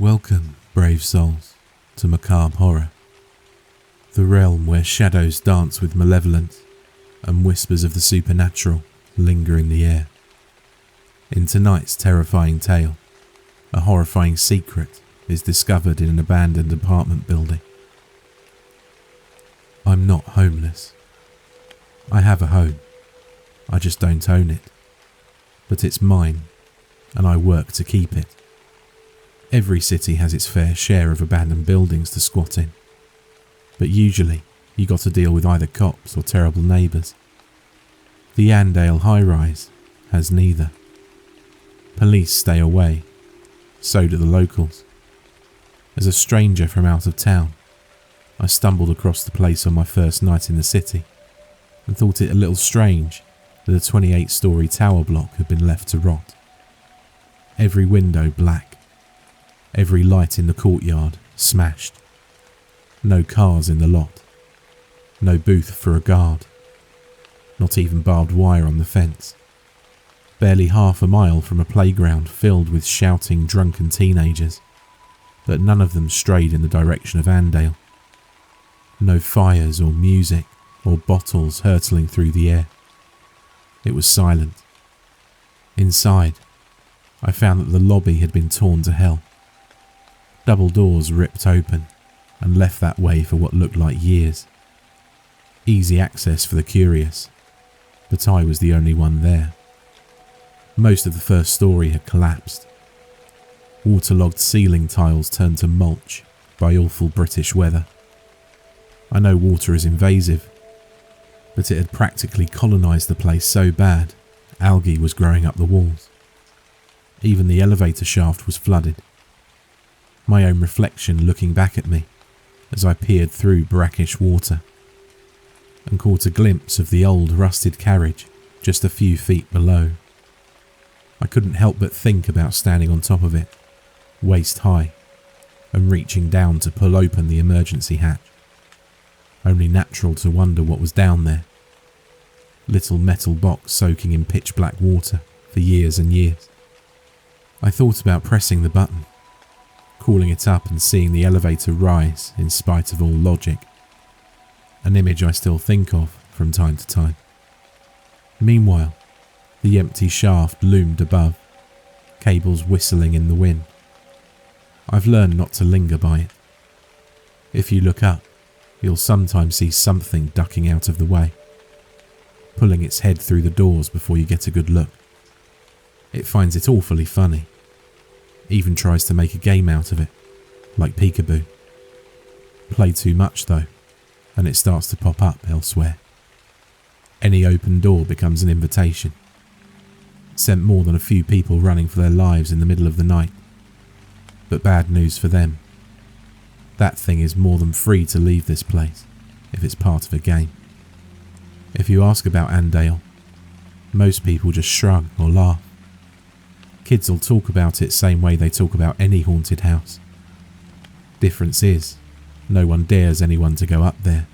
Welcome, brave souls, to macabre horror, the realm where shadows dance with malevolence and whispers of the supernatural linger in the air. In tonight's terrifying tale, a horrifying secret is discovered in an abandoned apartment building. I'm not homeless. I have a home. I just don't own it. But it's mine, and I work to keep it. Every city has its fair share of abandoned buildings to squat in. But usually, you got to deal with either cops or terrible neighbours. The Andale high-rise has neither. Police stay away. So do the locals. As a stranger from out of town, I stumbled across the place on my first night in the city and thought it a little strange that a 28-storey tower block had been left to rot. Every window black. Every light in the courtyard smashed. No cars in the lot. No booth for a guard. Not even barbed wire on the fence. Barely half a mile from a playground filled with shouting drunken teenagers, but none of them strayed in the direction of Andale. No fires or music or bottles hurtling through the air. It was silent. Inside, I found that the lobby had been torn to hell. Double doors ripped open and left that way for what looked like years. Easy access for the curious, but I was the only one there. Most of the first story had collapsed. Waterlogged ceiling tiles turned to mulch by awful British weather. I know water is invasive, but it had practically colonised the place so bad, algae was growing up the walls. Even the elevator shaft was flooded. My own reflection looking back at me as I peered through brackish water and caught a glimpse of the old rusted carriage just a few feet below. I couldn't help but think about standing on top of it, waist high, and reaching down to pull open the emergency hatch. Only natural to wonder what was down there. Little metal box soaking in pitch black water for years and years. I thought about pressing the button, calling it up and seeing the elevator rise in spite of all logic. An image I still think of from time to time. Meanwhile, the empty shaft loomed above, cables whistling in the wind. I've learned not to linger by it. If you look up, you'll sometimes see something ducking out of the way, pulling its head through the doors before you get a good look. It finds it awfully funny. Even tries to make a game out of it, like peekaboo. Play too much though, and it starts to pop up elsewhere. Any open door becomes an invitation. Sent more than a few people running for their lives in the middle of the night. But bad news for them. That thing is more than free to leave this place, if it's part of a game. If you ask about Andale, most people just shrug or laugh. Kids will talk about it same way they talk about any haunted house. Difference is, no one dares anyone to go up there.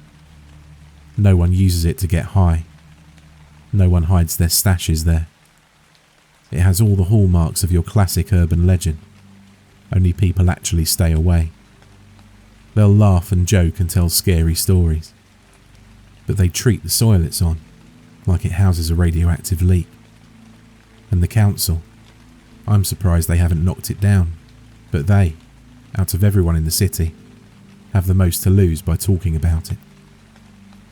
No one uses it to get high. No one hides their stashes there. It has all the hallmarks of your classic urban legend, only people actually stay away. They'll laugh and joke and tell scary stories, but they treat the soil it's on like it houses a radioactive leak. And the council, I'm surprised they haven't knocked it down, but they, out of everyone in the city, have the most to lose by talking about it.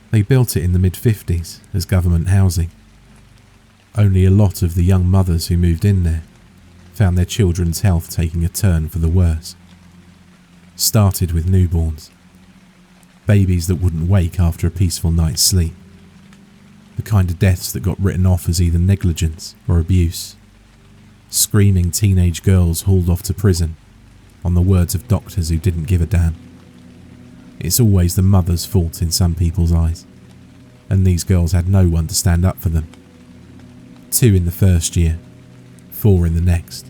They built it in the mid-50s as government housing. Only a lot of the young mothers who moved in there found their children's health taking a turn for the worse. Started with newborns. Babies that wouldn't wake after a peaceful night's sleep. The kind of deaths that got written off as either negligence or abuse. Screaming teenage girls hauled off to prison on the words of doctors who didn't give a damn. It's always the mother's fault in some people's eyes, and these girls had no one to stand up for them. 2 in the first year, 4 in the next,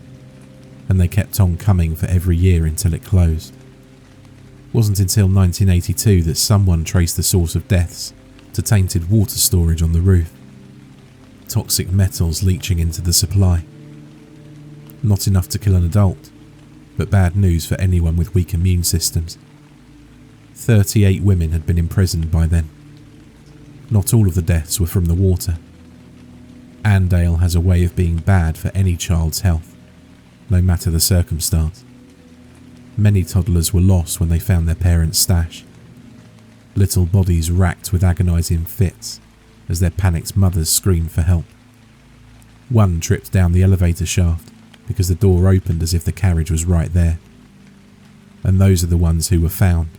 and they kept on coming for every year until it closed. Wasn't until 1982 that someone traced the source of deaths to tainted water storage on the roof. Toxic metals leaching into the supply. Not enough to kill an adult, but bad news for anyone with weak immune systems. 38 women had been imprisoned by then. Not all of the deaths were from the water. Andale has a way of being bad for any child's health, no matter the circumstance. Many toddlers were lost when they found their parents' stash. Little bodies racked with agonising fits as their panicked mothers screamed for help. One tripped down the elevator shaft because the door opened as if the carriage was right there. And those are the ones who were found.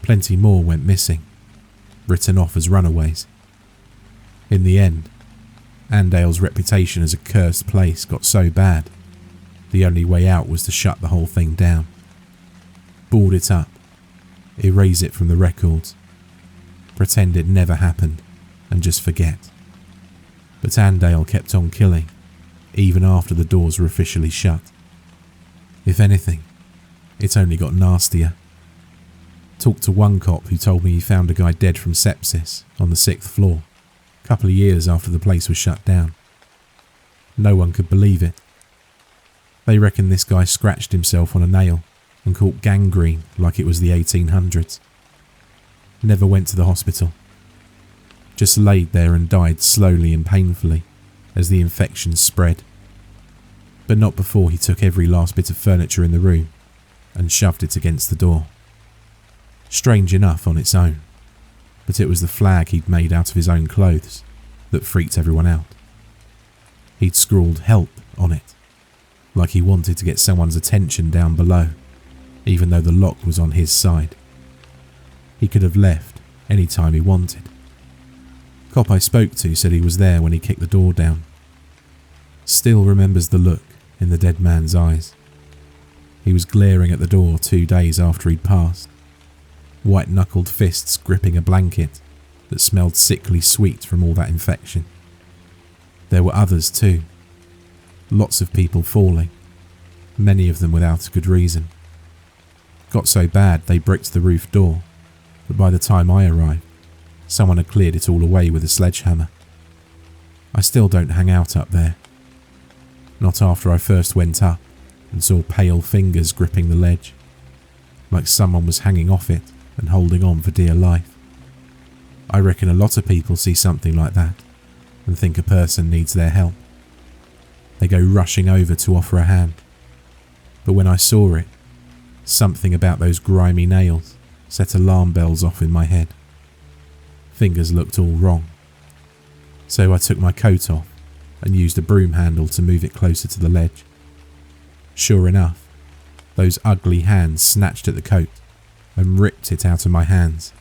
Plenty more went missing, written off as runaways. In the end, Andale's reputation as a cursed place got so bad, the only way out was to shut the whole thing down. Board it up, erase it from the records, pretend it never happened, and just forget. But Andale kept on killing, even after the doors were officially shut. If anything, it only got nastier. Talked to one cop who told me he found a guy dead from sepsis on the 6th floor, a couple of years after the place was shut down. No one could believe it. They reckon this guy scratched himself on a nail and caught gangrene like it was the 1800s. Never went to the hospital. Just laid there and died slowly and painfully as the infection spread. But not before he took every last bit of furniture in the room and shoved it against the door. Strange enough on its own, but it was the flag he'd made out of his own clothes that freaked everyone out. He'd scrawled "help" on it, like he wanted to get someone's attention down below, even though the lock was on his side. He could have left any time he wanted. Cop I spoke to said he was there when he kicked the door down. Still remembers the look in the dead man's eyes. He was glaring at the door 2 days after he'd passed, white-knuckled fists gripping a blanket that smelled sickly sweet from all that infection. There were others too. Lots of people falling, many of them without a good reason. Got so bad they bricked the roof door, but by the time I arrived, someone had cleared it all away with a sledgehammer. I still don't hang out up there. Not after I first went up and saw pale fingers gripping the ledge, like someone was hanging off it and holding on for dear life. I reckon a lot of people see something like that and think a person needs their help. They go rushing over to offer a hand. But when I saw it, something about those grimy nails set alarm bells off in my head. Fingers looked all wrong. So I took my coat off and used a broom handle to move it closer to the ledge. Sure enough, those ugly hands snatched at the coat and ripped it out of my hands,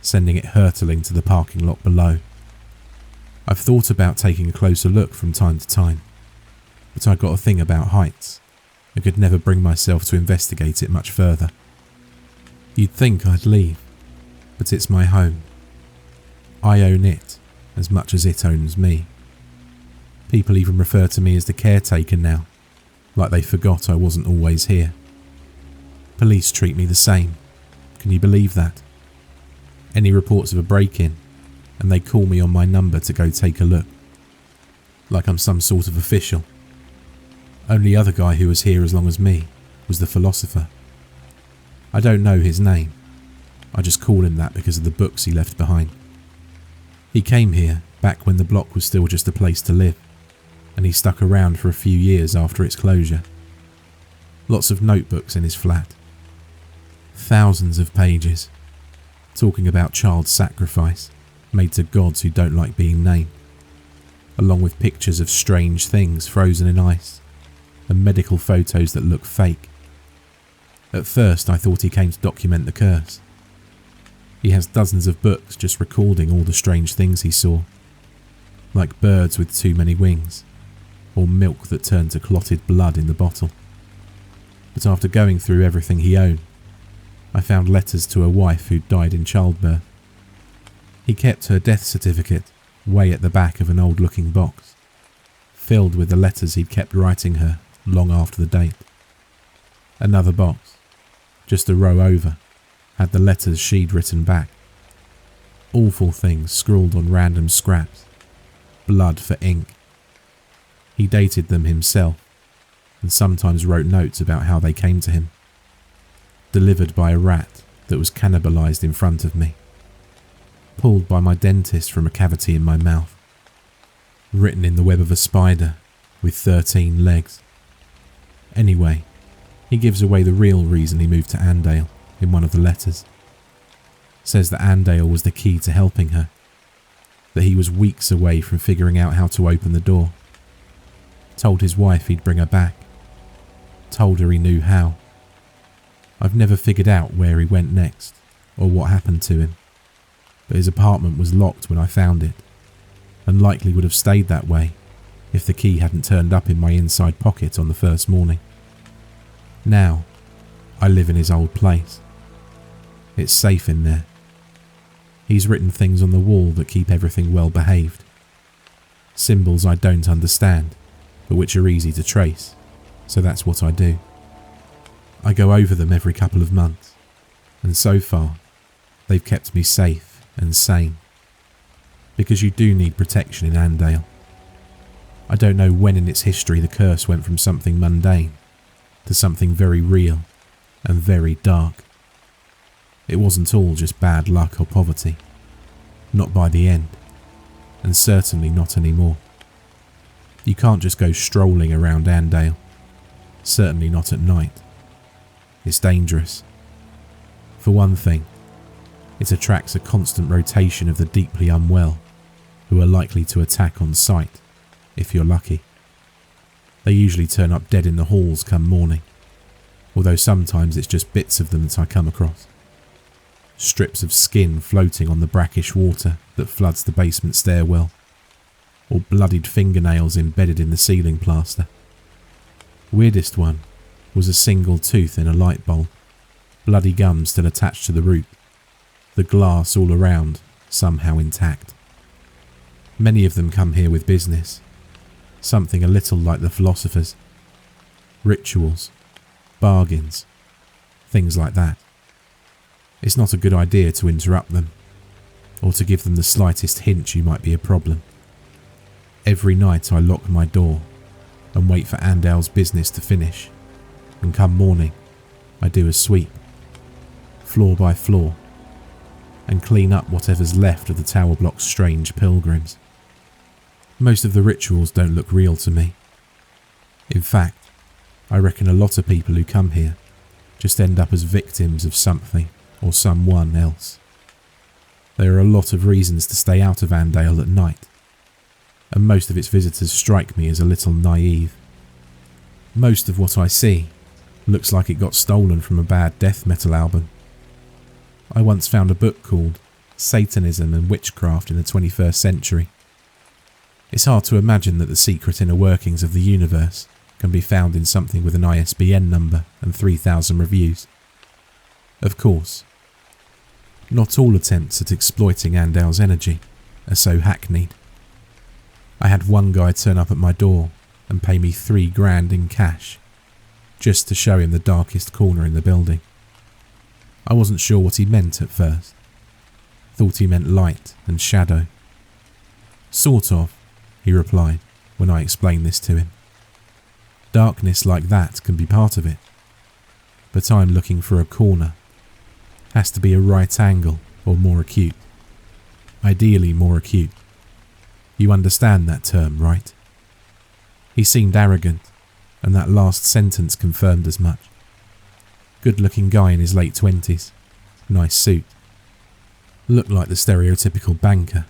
sending it hurtling to the parking lot below. I've thought about taking a closer look from time to time, but I got a thing about heights and could never bring myself to investigate it much further. You'd think I'd leave, but it's my home. I own it as much as it owns me. People even refer to me as the caretaker now, like they forgot I wasn't always here. Police treat me the same. Can you believe that? Any reports of a break-in, and they call me on my number to go take a look. Like I'm some sort of official. Only other guy who was here as long as me was the philosopher. I don't know his name. I just call him that because of the books he left behind. He came here back when the block was still just a place to live, and he stuck around for a few years after its closure. Lots of notebooks in his flat. Thousands of pages, talking about child sacrifice made to gods who don't like being named, along with pictures of strange things frozen in ice and medical photos that look fake. At first I thought he came to document the curse. He has dozens of books just recording all the strange things he saw, like birds with too many wings, or milk that turned to clotted blood in the bottle. But after going through everything he owned, I found letters to a wife who'd died in childbirth. He kept her death certificate way at the back of an old-looking box, filled with the letters he'd kept writing her long after the date. Another box, just a row over, had the letters she'd written back. Awful things scrawled on random scraps, blood for ink. He dated them himself, and sometimes wrote notes about how they came to him. Delivered by a rat that was cannibalized in front of me. Pulled by my dentist from a cavity in my mouth. Written in the web of a spider with 13 legs. Anyway, he gives away the real reason he moved to Andale in one of the letters. Says that Andale was the key to helping her. That he was weeks away from figuring out how to open the door. Told his wife he'd bring her back. Told her he knew how. I've never figured out where he went next or what happened to him, but his apartment was locked when I found it, and likely would have stayed that way if the key hadn't turned up in my inside pocket on the first morning. Now, I live in his old place. It's safe in there. He's written things on the wall that keep everything well behaved. Symbols I don't understand, but which are easy to trace, so that's what I do. I go over them every couple of months, and so far, they've kept me safe and sane. Because you do need protection in Andale. I don't know when in its history the curse went from something mundane to something very real and very dark. It wasn't all just bad luck or poverty. Not by the end, and certainly not anymore. You can't just go strolling around Andale, certainly not at night. It's dangerous. For one thing, it attracts a constant rotation of the deeply unwell, who are likely to attack on sight, if you're lucky. They usually turn up dead in the halls come morning, although sometimes it's just bits of them that I come across. Strips of skin floating on the brackish water that floods the basement stairwell, or bloodied fingernails embedded in the ceiling plaster. Weirdest one was a single tooth in a light bulb, bloody gum still attached to the root, the glass all around somehow intact. Many of them come here with business, something a little like the philosophers. Rituals, bargains, things like that. It's not a good idea to interrupt them, or to give them the slightest hint you might be a problem. Every night I lock my door and wait for Andale's business to finish, and come morning, I do a sweep, floor by floor, and clean up whatever's left of the tower block's strange pilgrims. Most of the rituals don't look real to me. In fact, I reckon a lot of people who come here just end up as victims of something or someone else. There are a lot of reasons to stay out of Andale at night, and most of its visitors strike me as a little naive. Most of what I see looks like it got stolen from a bad death metal album. I once found a book called Satanism and Witchcraft in the 21st Century. It's hard to imagine that the secret inner workings of the universe can be found in something with an ISBN number and 3,000 reviews. Of course, not all attempts at exploiting Andale's energy are so hackneyed. I had one guy turn up at my door and pay me $3,000 in cash, just to show him the darkest corner in the building. I wasn't sure what he meant at first. Thought he meant light and shadow. Sort of, he replied when I explained this to him. Darkness like that can be part of it, but I'm looking for a corner. Has to be a right angle or more acute. Ideally more acute. You understand that term, right? He seemed arrogant, and that last sentence confirmed as much. Good-looking guy in his late 20s. Nice suit. Looked like the stereotypical banker.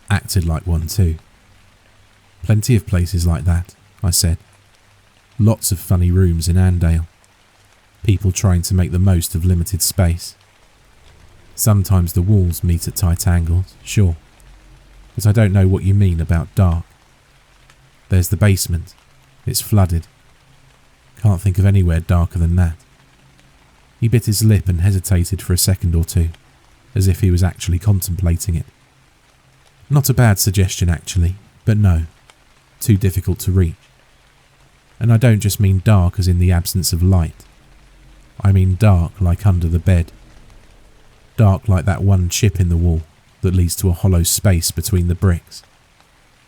Acted like one too. Plenty of places like that, I said. Lots of funny rooms in Andale. People trying to make the most of limited space. Sometimes the walls meet at tight angles, sure. But I don't know what you mean about dark. There's the basement. It's flooded. Can't think of anywhere darker than that. He bit his lip and hesitated for a second or two, as if he was actually contemplating it. Not a bad suggestion actually, but no. Too difficult to reach. And I don't just mean dark as in the absence of light. I mean dark like under the bed. Dark like that one chip in the wall that leads to a hollow space between the bricks.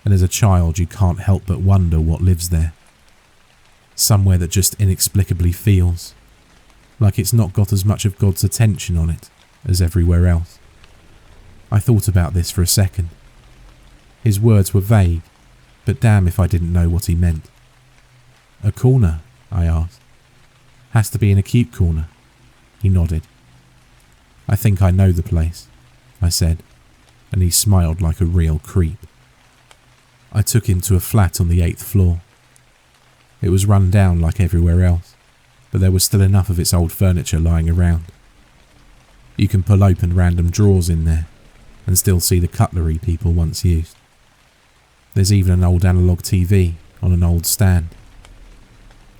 And as a child you can't help but wonder what lives there. Somewhere that just inexplicably feels like it's not got as much of God's attention on it as everywhere else. I thought about this for a second. His words were vague, but damn if I didn't know what he meant. A corner? I asked. Has to be an acute corner. He nodded. I think I know the place, I said, and he smiled like a real creep. I took him to a flat on the 8th floor. It was run down like everywhere else, but there was still enough of its old furniture lying around. You can pull open random drawers in there and still see the cutlery people once used. There's even an old analog TV on an old stand.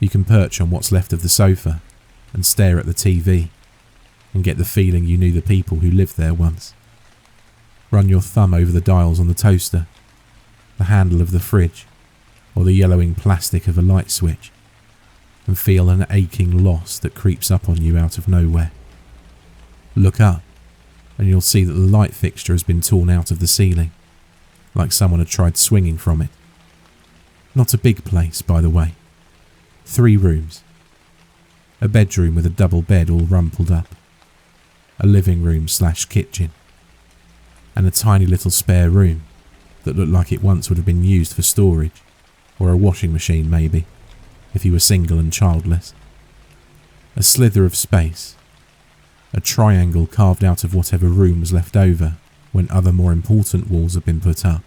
You can perch on what's left of the sofa and stare at the TV and get the feeling you knew the people who lived there once. Run your thumb over the dials on the toaster, the handle of the fridge, or the yellowing plastic of a light switch, and feel an aching loss that creeps up on you out of nowhere. Look up, and you'll see that the light fixture has been torn out of the ceiling, like someone had tried swinging from it. Not a big place, by the way. 3 rooms. A bedroom with a double bed all rumpled up. A living room / kitchen. And a tiny little spare room that looked like it once would have been used for storage, or a washing machine maybe, if you were single and childless. A slither of space. A triangle carved out of whatever room was left over when other more important walls had been put up.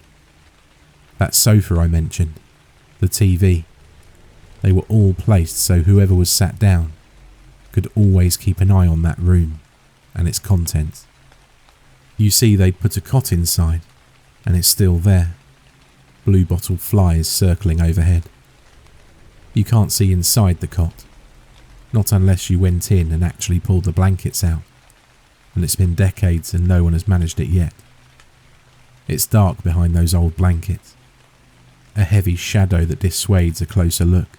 That sofa I mentioned, the TV, they were all placed so whoever was sat down could always keep an eye on that room and its contents. You see, they'd put a cot inside, and it's still there. Blue-bottle flies circling overhead. You can't see inside the cot, not unless you went in and actually pulled the blankets out, and it's been decades and no one has managed it yet. It's dark behind those old blankets, a heavy shadow that dissuades a closer look,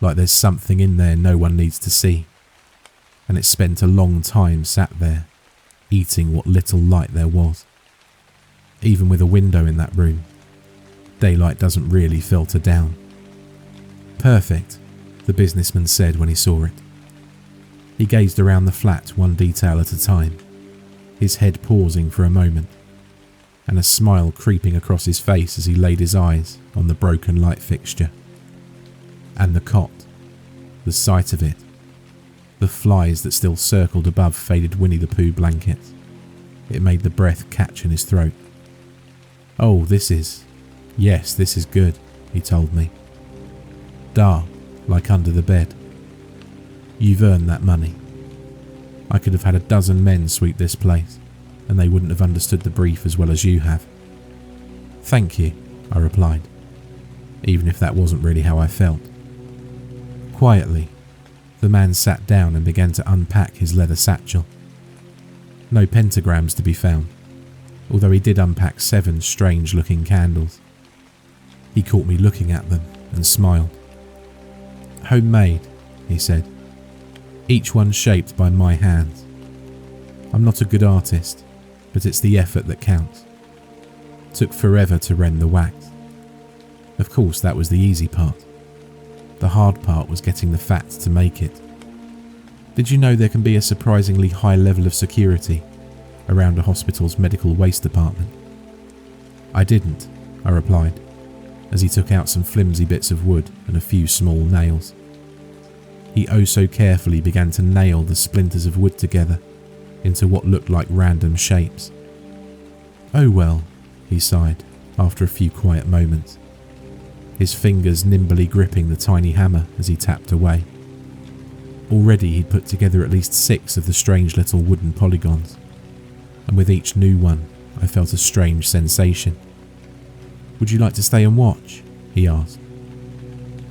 like there's something in there no one needs to see, and it's spent a long time sat there, eating what little light there was. Even with a window in that room, daylight doesn't really filter down. Perfect, the businessman said when he saw it. He gazed around the flat one detail at a time, his head pausing for a moment, and a smile creeping across his face as he laid his eyes on the broken light fixture. And the cot, the sight of it, the flies that still circled above faded Winnie the Pooh blankets. It made the breath catch in his throat. Oh, this is good, he told me. Dark, like under the bed. You've earned that money. I could have had a dozen men sweep this place, and they wouldn't have understood the brief as well as you have. Thank you, I replied, even if that wasn't really how I felt. Quietly, the man sat down and began to unpack his leather satchel. No pentagrams to be found, although he did unpack 7 strange-looking candles. He caught me looking at them and smiled. Homemade, he said, each one shaped by my hands. I'm not a good artist, but it's the effort that counts. Took forever to rend the wax. Of course, that was the easy part. The hard part was getting the fat to make it. Did you know there can be a surprisingly high level of security around a hospital's medical waste department? I didn't, I replied, as he took out some flimsy bits of wood and a few small nails. He oh so carefully began to nail the splinters of wood together into what looked like random shapes. Oh well, he sighed after a few quiet moments, his fingers nimbly gripping the tiny hammer as he tapped away. Already he'd put together at least 6 of the strange little wooden polygons, and with each new one I felt a strange sensation. Would you like to stay and watch? He asked.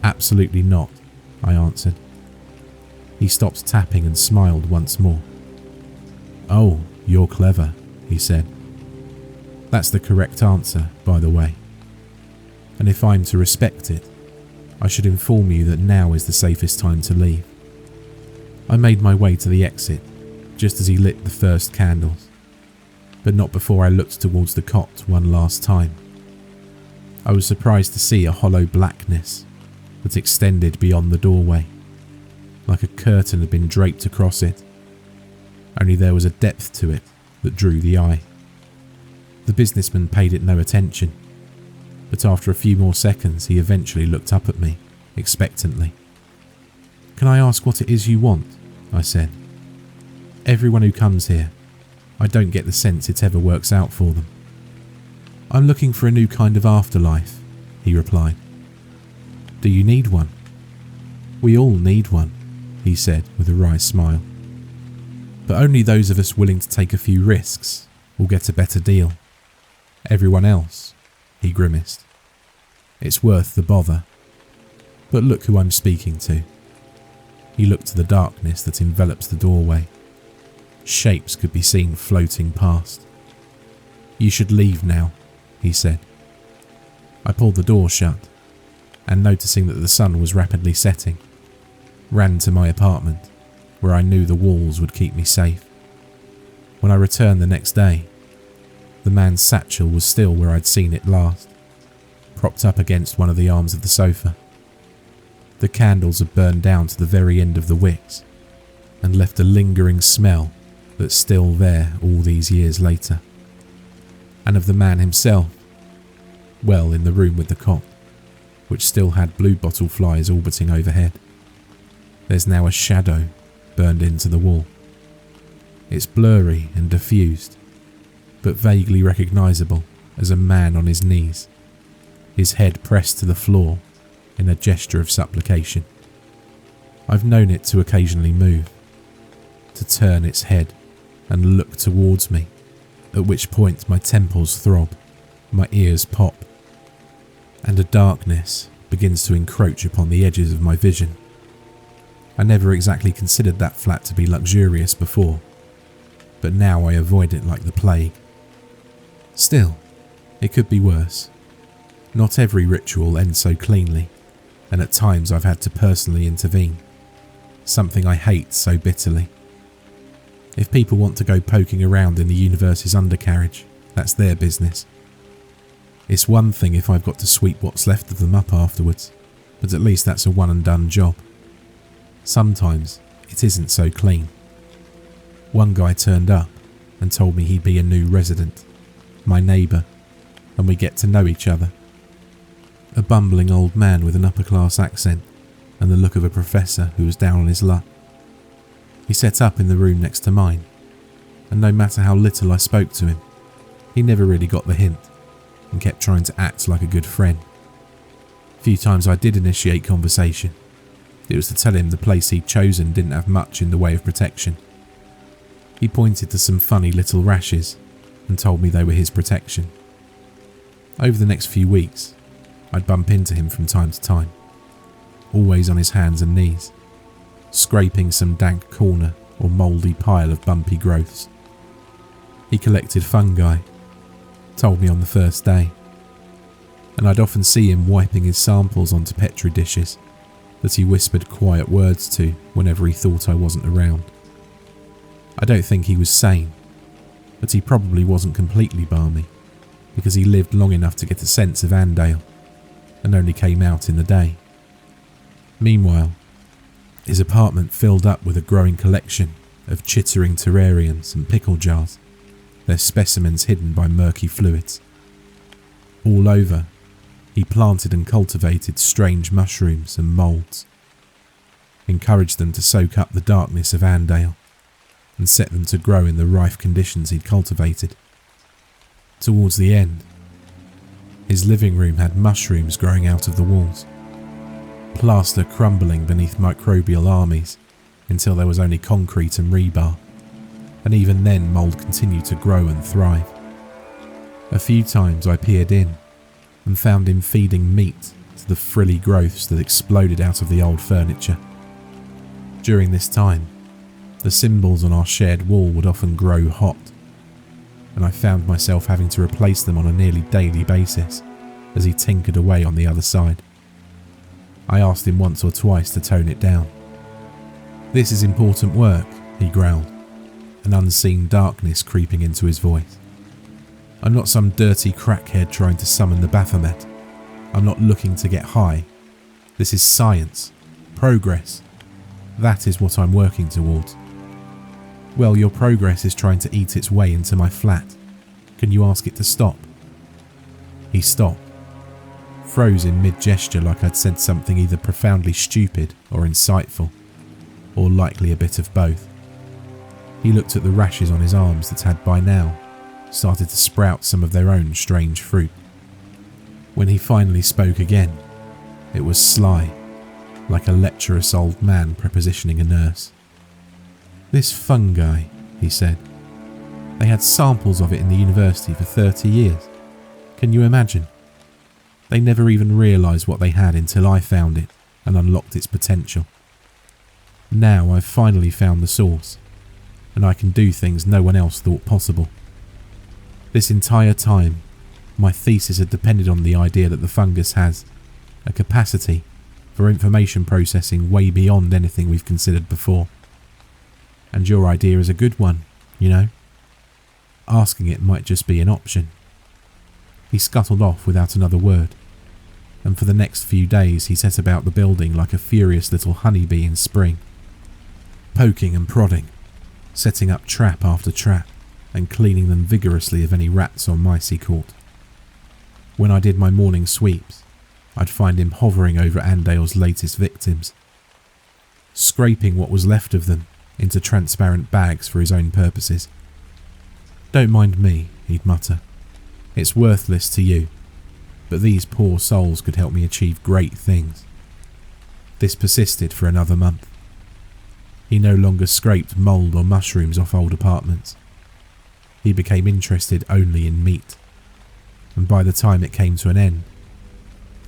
Absolutely not, I answered. He stopped tapping and smiled once more. Oh, you're clever, he said. That's the correct answer, by the way. And if I'm to respect it, I should inform you that now is the safest time to leave. I made my way to the exit, just as he lit the first candles, but not before I looked towards the cot one last time. I was surprised to see a hollow blackness, that extended beyond the doorway, like a curtain had been draped across it, only there was a depth to it that drew the eye. The businessman paid it no attention, but after a few more seconds he eventually looked up at me, expectantly. "Can I ask what it is you want?" I said. "Everyone who comes here, I don't get the sense it ever works out for them." "I'm looking for a new kind of afterlife," he replied. "Do you need one?" "We all need one," he said with a wry smile. "But only those of us willing to take a few risks will get a better deal. Everyone else," he grimaced, "it's worth the bother. But look who I'm speaking to." He looked to the darkness that envelops the doorway. Shapes could be seen floating past. "You should leave now," he said. I pulled the door shut, and noticing that the sun was rapidly setting, ran to my apartment, where I knew the walls would keep me safe. When I returned the next day, the man's satchel was still where I'd seen it last, propped up against one of the arms of the sofa. The candles had burned down to the very end of the wicks, and left a lingering smell that's still there all these years later. And of the man himself, well, in the room with the cot, which still had blue bottle flies orbiting overhead, there's now a shadow burned into the wall. It's blurry and diffused, but vaguely recognisable as a man on his knees, his head pressed to the floor in a gesture of supplication. I've known it to occasionally move, to turn its head and look towards me, at which point my temples throb, my ears pop, and a darkness begins to encroach upon the edges of my vision. I never exactly considered that flat to be luxurious before, but now I avoid it like the plague. Still, it could be worse. Not every ritual ends so cleanly, and at times I've had to personally intervene, something I hate so bitterly. If people want to go poking around in the universe's undercarriage, that's their business. It's one thing if I've got to sweep what's left of them up afterwards, but at least that's a one and done job. Sometimes it isn't so clean. One guy turned up and told me he'd be a new resident, my neighbour, and we get to know each other. A bumbling old man with an upper-class accent and the look of a professor who was down on his luck. He set up in the room next to mine, and no matter how little I spoke to him, he never really got the hint and kept trying to act like a good friend. A few times I did initiate conversation. It was to tell him the place he'd chosen didn't have much in the way of protection. He pointed to some funny little rashes and told me they were his protection. Over the next few weeks, I'd bump into him from time to time, always on his hands and knees, scraping some dank corner or mouldy pile of bumpy growths. He collected fungi, told me on the first day, and I'd often see him wiping his samples onto petri dishes that he whispered quiet words to whenever he thought I wasn't around. I don't think he was sane, but he probably wasn't completely balmy, because he lived long enough to get a sense of Andale, and only came out in the day. Meanwhile, his apartment filled up with a growing collection of chittering terrariums and pickle jars, their specimens hidden by murky fluids. All over, he planted and cultivated strange mushrooms and moulds, encouraged them to soak up the darkness of Andale, and set them to grow in the rife conditions he'd cultivated. Towards the end, his living room had mushrooms growing out of the walls, plaster crumbling beneath microbial armies until there was only concrete and rebar, and even then mould continued to grow and thrive. A few times I peered in and found him feeding meat to the frilly growths that exploded out of the old furniture. During this time, the symbols on our shared wall would often grow hot, and I found myself having to replace them on a nearly daily basis as he tinkered away on the other side. I asked him once or twice to tone it down. "This is important work," he growled, an unseen darkness creeping into his voice. "I'm not some dirty crackhead trying to summon the Baphomet. I'm not looking to get high. This is science. Progress. That is what I'm working towards. Well, your progress is trying to eat its way into my flat. Can you ask it to stop? He stopped, froze in mid-gesture like I'd said something either profoundly stupid or insightful, or likely a bit of both. He looked at the rashes on his arms that had by now started to sprout some of their own strange fruit. When he finally spoke again, it was sly, like a lecherous old man prepositioning a nurse. "This fungi," he said. "They had samples of it in the university for 30 years. Can you imagine? They never even realised what they had until I found it and unlocked its potential. Now I've finally found the source, and I can do things no one else thought possible. This entire time, my thesis had depended on the idea that the fungus has a capacity for information processing way beyond anything we've considered before. And your idea is a good one, you know. Asking it might just be an option." He scuttled off without another word, and for the next few days he set about the building like a furious little honeybee in spring, poking and prodding, setting up trap after trap, and cleaning them vigorously of any rats or mice he caught. When I did my morning sweeps, I'd find him hovering over Andale's latest victims, scraping what was left of them into transparent bags for his own purposes. "Don't mind me," he'd mutter. "It's worthless to you, but these poor souls could help me achieve great things." This persisted for another month. He no longer scraped mould or mushrooms off old apartments. He became interested only in meat, and by the time it came to an end,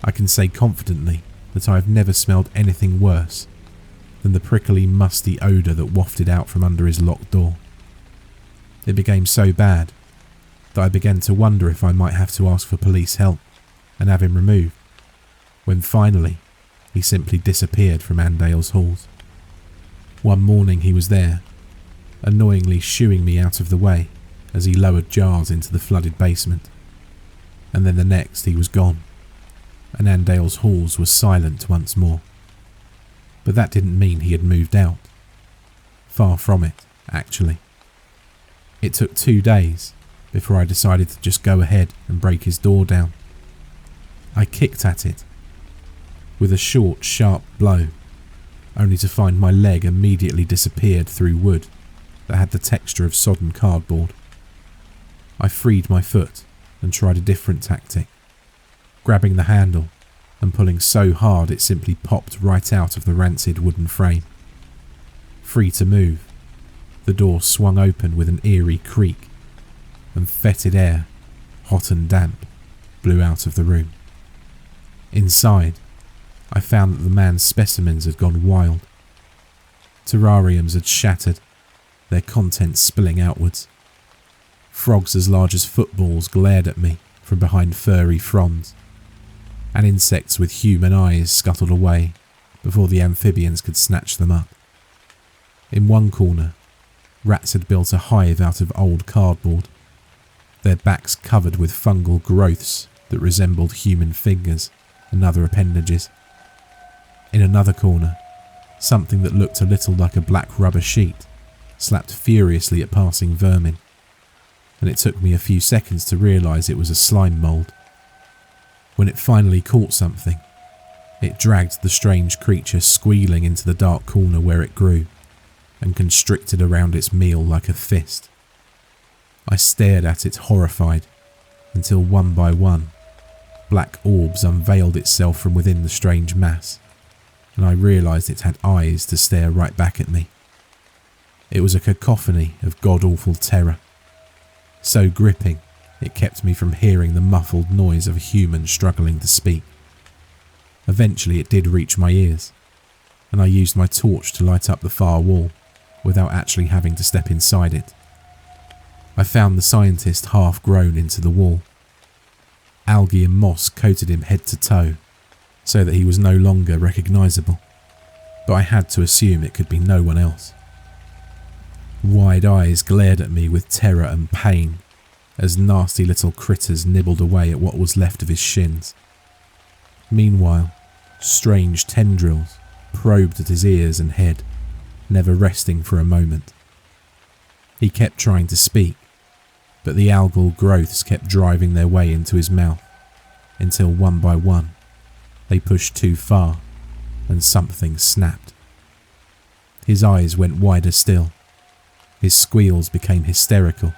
I can say confidently that I have never smelled anything worse than the prickly, musty odour that wafted out from under his locked door. It became so bad that I began to wonder if I might have to ask for police help and have him removed, when finally he simply disappeared from Andale's halls. One morning he was there, annoyingly shooing me out of the way as he lowered jars into the flooded basement, and then the next he was gone, and Andale's halls were silent once more. But that didn't mean he had moved out. Far from it, actually. It took 2 days before I decided to just go ahead and break his door down. I kicked at it with a short, sharp blow, only to find my leg immediately disappeared through wood that had the texture of sodden cardboard. I freed my foot and tried a different tactic, grabbing the handle and pulling so hard it simply popped right out of the rancid wooden frame. Free to move, the door swung open with an eerie creak, and fetid air, hot and damp, blew out of the room. Inside, I found that the man's specimens had gone wild. Terrariums had shattered, their contents spilling outwards. Frogs as large as footballs glared at me from behind furry fronds, and insects with human eyes scuttled away before the amphibians could snatch them up. In one corner, rats had built a hive out of old cardboard, their backs covered with fungal growths that resembled human fingers and other appendages. In another corner, something that looked a little like a black rubber sheet slapped furiously at passing vermin, and it took me a few seconds to realise it was a slime mould. When it finally caught something, it dragged the strange creature squealing into the dark corner where it grew, and constricted around its meal like a fist. I stared at it horrified, until one by one, black orbs unveiled itself from within the strange mass, and I realised it had eyes to stare right back at me. It was a cacophony of god-awful terror, so gripping it kept me from hearing the muffled noise of a human struggling to speak. Eventually it did reach my ears, and I used my torch to light up the far wall without actually having to step inside it. I found the scientist half grown into the wall. Algae and moss coated him head to toe, so that he was no longer recognisable, but I had to assume it could be no one else. Wide eyes glared at me with terror and pain as nasty little critters nibbled away at what was left of his shins. Meanwhile, Strange tendrils probed at his ears and head, never resting for a moment. He kept trying to speak, but the algal growths kept driving their way into his mouth, until one by one, they pushed too far and something snapped. His eyes went wider still, his squeals became hysterical,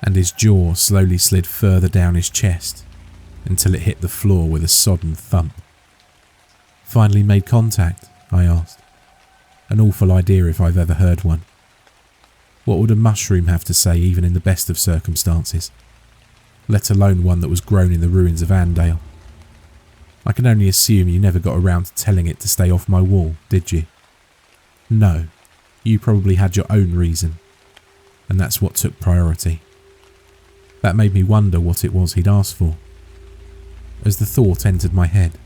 and his jaw slowly slid further down his chest until it hit the floor with a sodden thump. "Finally made contact?" I asked. An awful idea if I've ever heard one. What would a mushroom have to say even in the best of circumstances, let alone one that was grown in the ruins of Andale? I can only assume you never got around to telling it to stay off my wall, did you? No, you probably had your own reason, and that's what took priority. That made me wonder what it was he'd asked for. As the thought entered my head,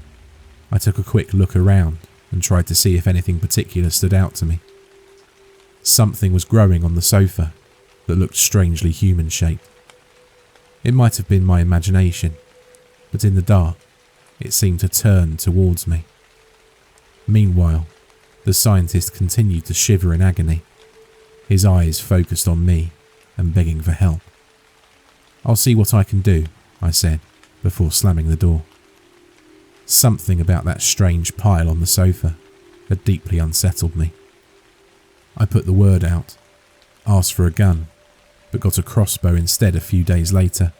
I took a quick look around and tried to see if anything particular stood out to me. Something was growing on the sofa that looked strangely human-shaped. It might have been my imagination, but in the dark, it seemed to turn towards me. Meanwhile, the scientist continued to shiver in agony, his eyes focused on me and begging for help. "I'll see what I can do," I said, before slamming the door. Something about that strange pile on the sofa had deeply unsettled me. I put the word out, asked for a gun, but got a crossbow instead a few days later.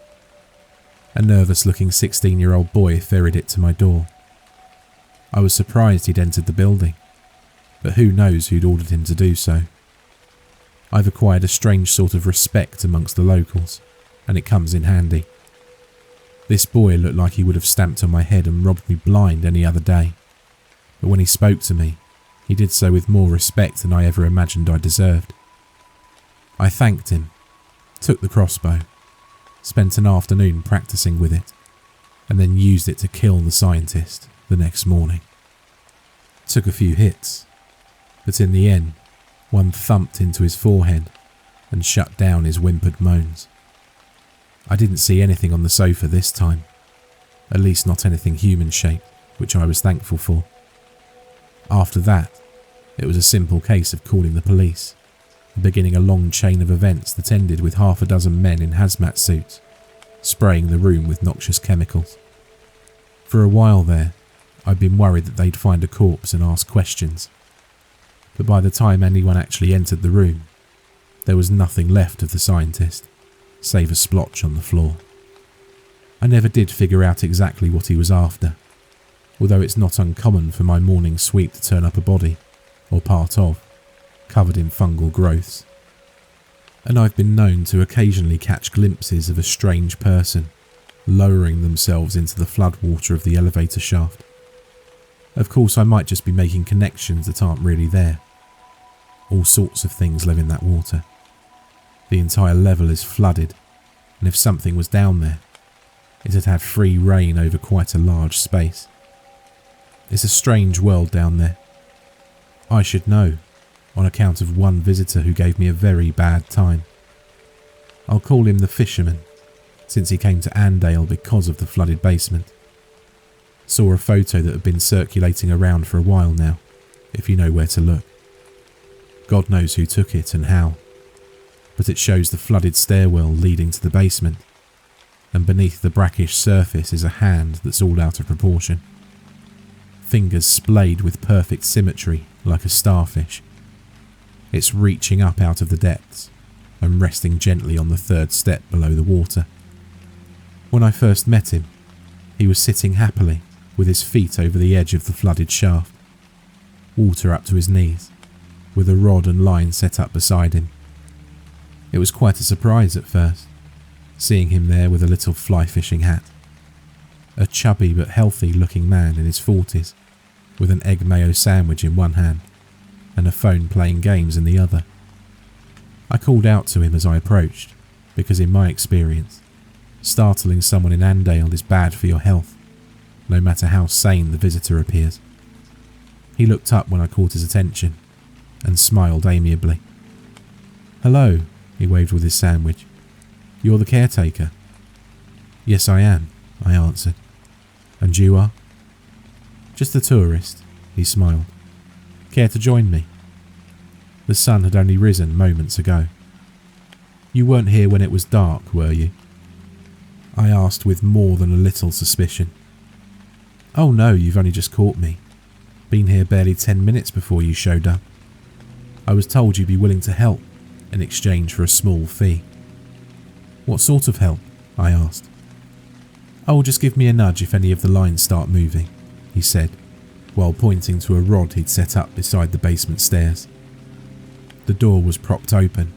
A nervous-looking 16-year-old boy ferried it to my door. I was surprised he'd entered the building, but who knows who'd ordered him to do so. I've acquired a strange sort of respect amongst the locals, and it comes in handy. This boy looked like he would have stamped on my head and robbed me blind any other day, but when he spoke to me, he did so with more respect than I ever imagined I deserved. I thanked him, took the crossbow, spent an afternoon practicing with it, and then used it to kill the scientist the next morning. Took a few hits, but in the end, one thumped into his forehead and shut down his whimpered moans. I didn't see anything on the sofa this time, at least not anything human-shaped, which I was thankful for. After that, it was a simple case of calling the police, and beginning a long chain of events that ended with half a dozen men in hazmat suits, spraying the room with noxious chemicals. For a while there, I'd been worried that they'd find a corpse and ask questions, but by the time anyone actually entered the room, there was nothing left of the scientist, save a splotch on the floor. I never did figure out exactly what he was after, although it's not uncommon for my morning sweep to turn up a body, or part of, covered in fungal growths. And I've been known to occasionally catch glimpses of a strange person lowering themselves into the floodwater of the elevator shaft. Of course, I might just be making connections that aren't really there. All sorts of things live in that water. The entire level is flooded, and if something was down there, it had had free reign over quite a large space. It's a strange world down there. I should know, on account of one visitor who gave me a very bad time. I'll call him the Fisherman, since he came to Andale because of the flooded basement. Saw a photo that had been circulating around for a while now, if you know where to look. God knows who took it and how, but it shows the flooded stairwell leading to the basement, and beneath the brackish surface is a hand that's all out of proportion. Fingers splayed with perfect symmetry like a starfish. It's reaching up out of the depths and resting gently on the third step below the water. When I first met him, he was sitting happily with his feet over the edge of the flooded shaft, water up to his knees, with a rod and line set up beside him. It was quite a surprise at first, seeing him there with a little fly fishing hat. A chubby but healthy looking man in his 40s, with an egg mayo sandwich in one hand and a phone playing games in the other. I called out to him as I approached, because in my experience, startling someone in Andale is bad for your health, no matter how sane the visitor appears. He looked up when I caught his attention and smiled amiably. "Hello," he waved with his sandwich. "You're the caretaker?" "Yes, I am," I answered. "And you are?" Just a tourist, he smiled. Care to join me? The sun had only risen moments ago. You weren't here when it was dark, were you? I asked with more than a little suspicion. Oh no, you've only just caught me. Been here barely 10 minutes before you showed up. I was told you'd be willing to help in exchange for a small fee. What sort of help? I asked. Oh, just give me a nudge if any of the lines start moving, he said, while pointing to a rod he'd set up beside the basement stairs. The door was propped open,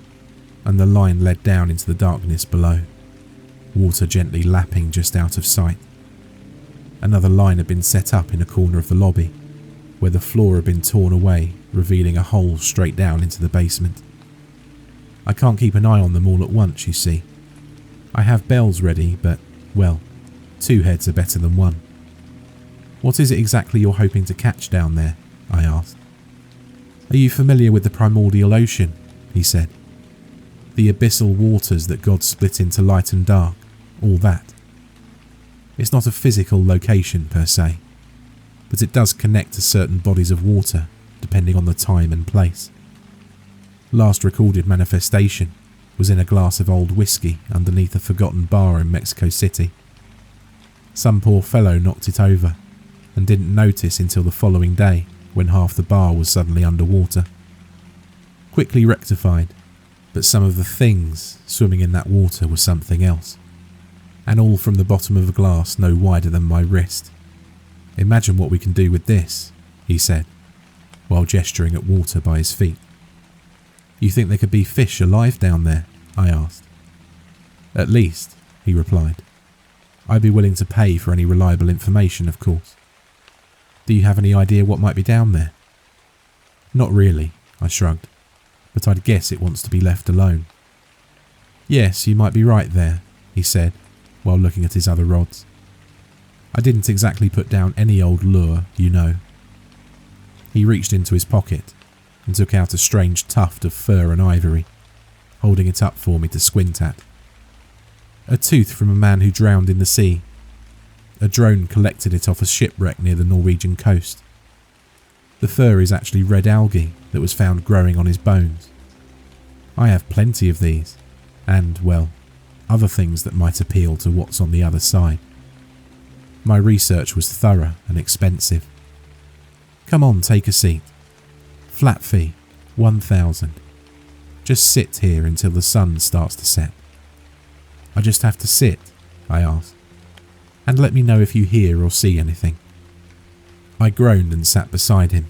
and the line led down into the darkness below, water gently lapping just out of sight. Another line had been set up in a corner of the lobby, where the floor had been torn away, revealing a hole straight down into the basement. I can't keep an eye on them all at once, you see. I have bells ready, but, well, 2 heads are better than 1. What is it exactly you're hoping to catch down there? I asked. Are you familiar with the primordial ocean? He said. The abyssal waters that God split into light and dark, all that. It's not a physical location per se, but it does connect to certain bodies of water depending on the time and place. Last recorded manifestation was in a glass of old whiskey underneath a forgotten bar in Mexico City. Some poor fellow knocked it over and didn't notice until the following day when half the bar was suddenly underwater. Quickly rectified, but some of the things swimming in that water were something else, and all from the bottom of a glass no wider than my wrist. Imagine what we can do with this, he said, while gesturing at water by his feet. You think there could be fish alive down there? I asked. At least, he replied. I'd be willing to pay for any reliable information, of course. Do you have any idea what might be down there? Not really, I shrugged, but I'd guess it wants to be left alone. Yes, you might be right there, he said, while looking at his other rods. I didn't exactly put down any old lure, you know. He reached into his pocket and took out a strange tuft of fur and ivory, holding it up for me to squint at. A tooth from a man who drowned in the sea. A drone collected it off a shipwreck near the Norwegian coast. The fur is actually red algae that was found growing on his bones. I have plenty of these, and, well, other things that might appeal to what's on the other side. My research was thorough and expensive. Come on, take a seat. Flat fee, 1,000. Just sit here until the sun starts to set. I just have to sit, I asked, and let me know if you hear or see anything. I groaned and sat beside him,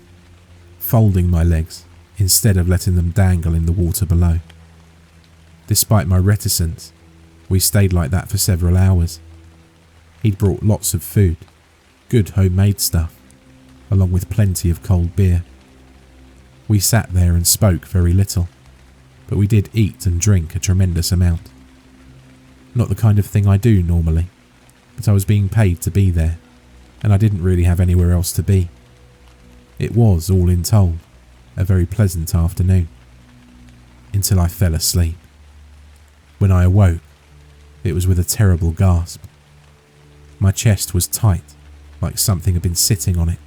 folding my legs instead of letting them dangle in the water below. Despite my reticence, we stayed like that for several hours. He'd brought lots of food, good homemade stuff, along with plenty of cold beer. We sat there and spoke very little, but we did eat and drink a tremendous amount. Not the kind of thing I do normally, but I was being paid to be there, and I didn't really have anywhere else to be. It was, all in told, a very pleasant afternoon, until I fell asleep. When I awoke, it was with a terrible gasp. My chest was tight, like something had been sitting on it,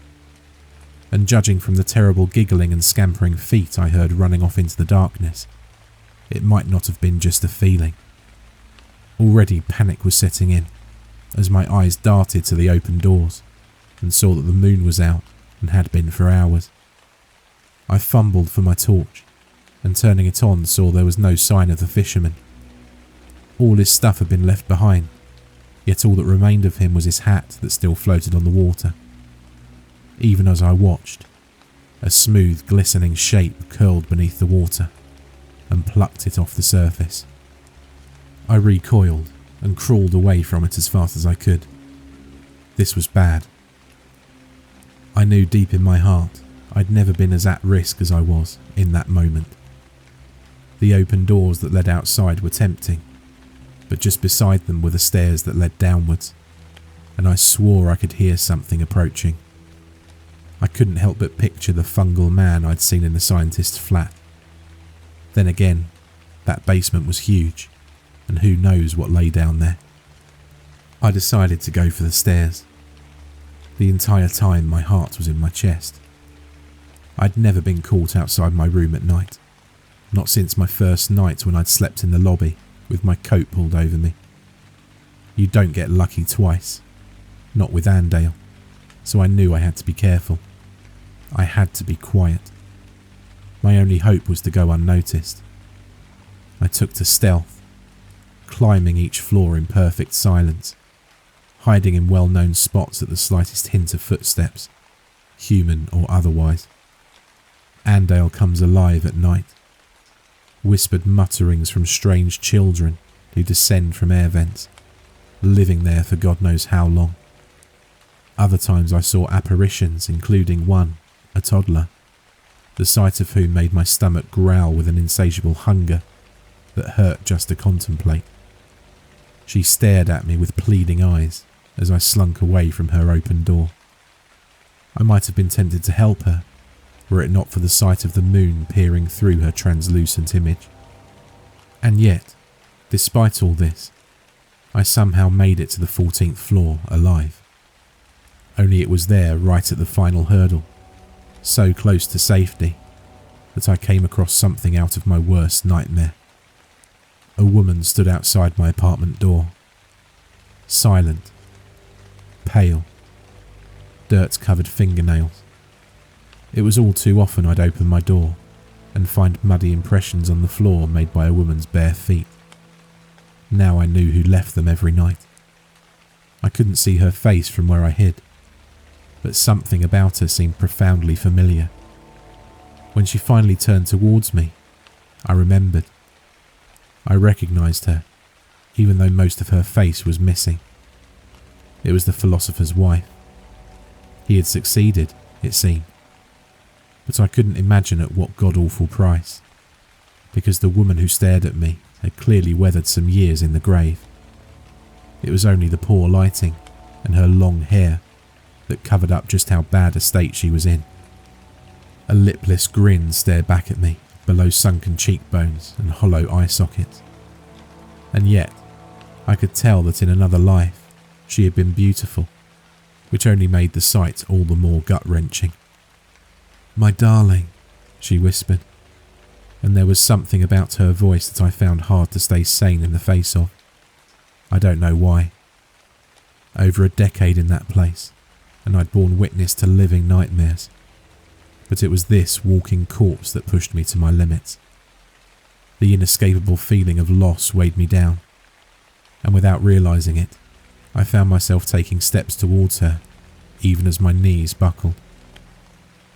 and judging from the terrible giggling and scampering feet I heard running off into the darkness, it might not have been just a feeling. Already panic was setting in, as my eyes darted to the open doors and saw that the moon was out and had been for hours. I fumbled for my torch, and turning it on saw there was no sign of the fisherman. All his stuff had been left behind, yet all that remained of him was his hat that still floated on the water. Even as I watched, a smooth, glistening shape curled beneath the water and plucked it off the surface. I recoiled and crawled away from it as fast as I could. This was bad. I knew deep in my heart I'd never been as at risk as I was in that moment. The open doors that led outside were tempting, but just beside them were the stairs that led downwards, and I swore I could hear something approaching. I couldn't help but picture the fungal man I'd seen in the scientist's flat. Then again, that basement was huge, and who knows what lay down there. I decided to go for the stairs. The entire time my heart was in my chest. I'd never been caught outside my room at night, not since my first night when I'd slept in the lobby with my coat pulled over me. You don't get lucky twice, not with Andale, so I knew I had to be careful. I had to be quiet. My only hope was to go unnoticed. I took to stealth, climbing each floor in perfect silence, hiding in well-known spots at the slightest hint of footsteps, human or otherwise. Andale comes alive at night. Whispered mutterings from strange children who descend from air vents, living there for God knows how long. Other times I saw apparitions, including one, a toddler, the sight of whom made my stomach growl with an insatiable hunger that hurt just to contemplate. She stared at me with pleading eyes as I slunk away from her open door. I might have been tempted to help her, were it not for the sight of the moon peering through her translucent image. And yet, despite all this, I somehow made it to the 14th floor alive. Only it was there right at the final hurdle, so close to safety, that I came across something out of my worst nightmare. A woman stood outside my apartment door, silent, pale, dirt-covered fingernails. It was all too often I'd open my door and find muddy impressions on the floor made by a woman's bare feet. Now I knew who left them every night. I couldn't see her face from where I hid, but something about her seemed profoundly familiar. When she finally turned towards me, I remembered. I recognised her, even though most of her face was missing. It was the philosopher's wife. He had succeeded, it seemed, but I couldn't imagine at what god-awful price, because the woman who stared at me had clearly weathered some years in the grave. It was only the poor lighting and her long hair that covered up just how bad a state she was in. A lipless grin stared back at me below sunken cheekbones and hollow eye sockets. And yet, I could tell that in another life she had been beautiful, which only made the sight all the more gut-wrenching. "My darling," she whispered, and there was something about her voice that I found hard to stay sane in the face of. I don't know why. Over a decade in that place, and I'd borne witness to living nightmares. But it was this walking corpse that pushed me to my limits. The inescapable feeling of loss weighed me down, and without realising it, I found myself taking steps towards her, even as my knees buckled.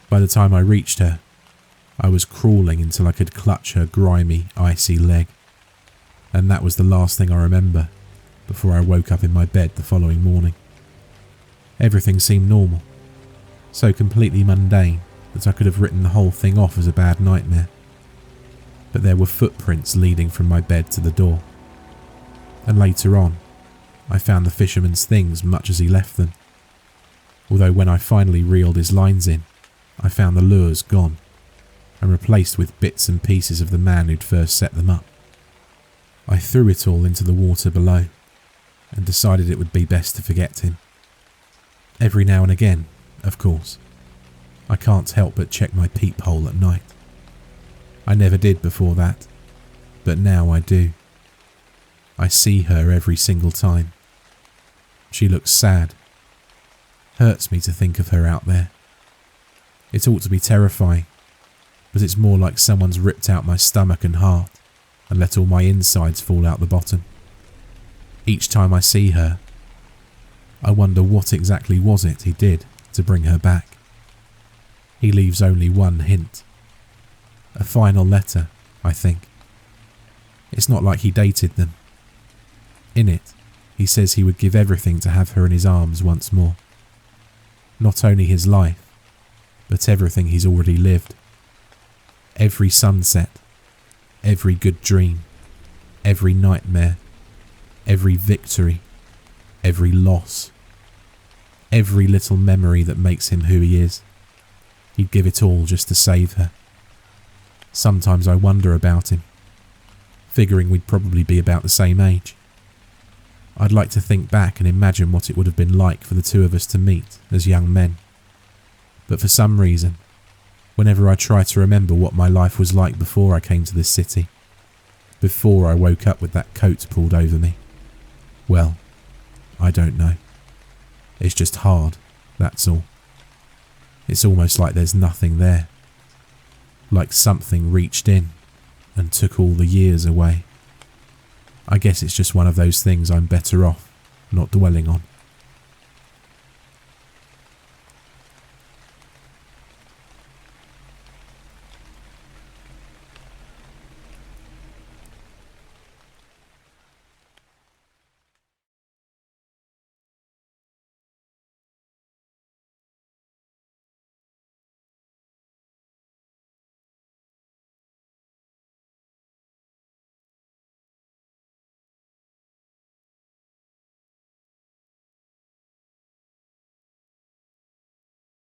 By the time I reached her, I was crawling until I could clutch her grimy, icy leg, and that was the last thing I remember before I woke up in my bed the following morning. Everything seemed normal, so completely mundane that I could have written the whole thing off as a bad nightmare. But there were footprints leading from my bed to the door, and later on, I found the fisherman's things much as he left them, although when I finally reeled his lines in, I found the lures gone and replaced with bits and pieces of the man who'd first set them up. I threw it all into the water below and decided it would be best to forget him. Every now and again, of course, I can't help but check my peephole at night. I never did before that, but now I do. I see her every single time. She looks sad. Hurts me to think of her out there. It ought to be terrifying, but it's more like someone's ripped out my stomach and heart and let all my insides fall out the bottom. Each time I see her, I wonder what exactly was it he did to bring her back. He leaves only one hint. A final letter, I think. It's not like he dated them. In it, he says he would give everything to have her in his arms once more. Not only his life, but everything he's already lived. Every sunset, every good dream, every nightmare, every victory, every loss, every little memory that makes him who he is. He'd give it all just to save her. Sometimes I wonder about him, figuring we'd probably be about the same age. I'd like to think back and imagine what it would have been like for the two of us to meet as young men. But for some reason, whenever I try to remember what my life was like before I came to this city, before I woke up with that coat pulled over me, well, I don't know. It's just hard, that's all. It's almost like there's nothing there. Like something reached in and took all the years away. I guess it's just one of those things I'm better off not dwelling on.